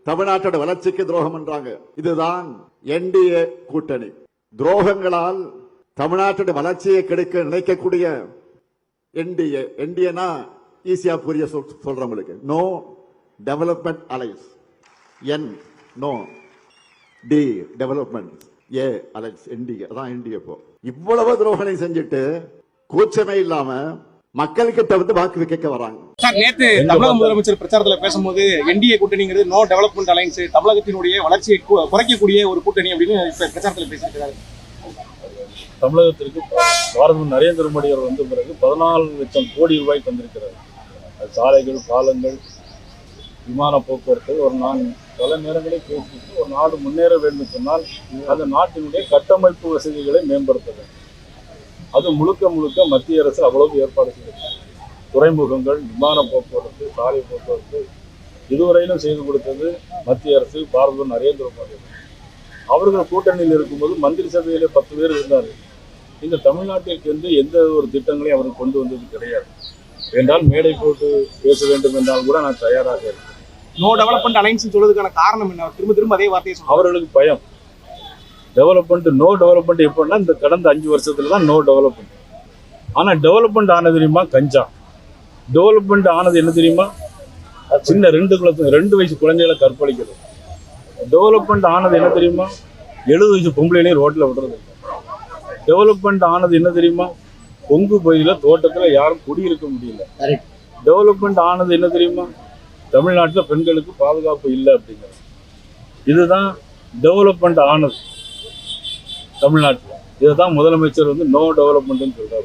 தமிழ்நாட்டோட வளர்ச்சிக்கு துரோகம் பண்றாங்க. இதுதான் என்டிஏ கூட்டணி. துரோகங்களால் தமிழ்நாட்டோட வளர்ச்சியை கெடுக்க நினைக்கக்கூடிய என்டிஏனா ஈஸியா புரிய சொல்றவங்களுக்கு நோ டெவலப்மெண்ட் அலையன்ஸ், என் நோ, டி டெவலப்மெண்ட், ஏ அலையன்ஸ், என்டிஏ அதான் என்டிஏ. இவ்வளவு துரோகங்களை செஞ்சுட்டு கூச்சமே இல்லாம மக்கள்கிட்ட வந்து வாக்கு கேட்க வராங்க. சார், நேத்து தமிழக முதலமைச்சர் பிரச்சாரத்துல பேசும்போது என்டிஏ கூட்டணிங்கிறது நோ டெவலப்மெண்ட் அலையன்ஸ், தமிழகத்தினுடைய வளர்ச்சியை குறைக்கக்கூடிய ஒரு கூட்டணி அப்படின்னு இப்ப பிரச்சாரத்துல பேசியிருக்கிறாரு. தமிழகத்திற்கு பாரத நரேந்திர மோடி அவர் வந்த பிறகு 14 லட்சம் கோடி ரூபாய் தந்திருக்கிறார். சாலைகள், பாலங்கள், விமான போக்குவரத்து. நான் பல நேரங்களில் பேசிட்டு ஒரு நாடு முன்னேற வேண்டும் சொன்னால் அந்த நாட்டினுடைய கட்டமைப்பு வசதிகளை மேம்படுத்த வேண்டும். அது முழுக்க முழுக்க மத்திய அரசு அவ்வளவு ஏற்பாடு செய்திருக்கிறது. துறைமுகங்கள், விமான போக்குவரத்து, சாலை போக்குவரத்து இதுவரையிலும் செய்து கொடுத்தது மத்திய அரசு, பாரத நரேந்திர மோடி. அவர்கள் கூட்டணியில் இருக்கும்போது மந்திரி சபையிலே 10 பேர் இருந்தார்கள். இந்த தமிழ்நாட்டிற்கு வந்து எந்த ஒரு திட்டங்களையும் அவர்கள் கொண்டு வந்தது கிடையாது. என்றால் மேடை போட்டு பேச வேண்டும் என்றால் கூட நான் தயாராக இருக்கேன். நோ டெவலப்மெண்ட் அலையன்ஸ் சொல்றதுக்கான காரணம் என்ன? திரும்ப திரும்ப அதே வார்த்தையை சொல்றாங்க. அவர்களுக்கு பயம். டெவலப்மெண்ட், நோ டெவலப்மெண்ட் எப்படின்னா இந்த கடந்த 5 வருஷத்துல தான் நோ டெவலப்மெண்ட். ஆனால் டெவலப்மெண்ட் ஆனது தெரியுமா? கஞ்சா. டெவலப்மெண்ட் ஆனது என்ன தெரியுமா? சின்ன 2 வயசு குழந்தைகளை கற்பழிக்கிறது. டெவலப்மெண்ட் ஆனது என்ன தெரியுமா? 70 வயசு பொம்பளையிலையும் ரோட்டில் விடுறது. டெவலப்மெண்ட் ஆனது என்ன தெரியுமா? கொங்கு பகுதியில் தோட்டத்தில் யாரும் குடியிருக்க முடியல. டெவலப்மெண்ட் ஆனது என்ன தெரியுமா? தமிழ்நாட்டில் பெண்களுக்கு பாதுகாப்பு இல்லை அப்படிங்கிறது. இதுதான் டெவலப்மெண்ட் ஆனது தமிழ்நாட்டில். இதை தான் முதலமைச்சர் வந்து நோ டெவலப்மெண்ட்னு சொல்றாரு.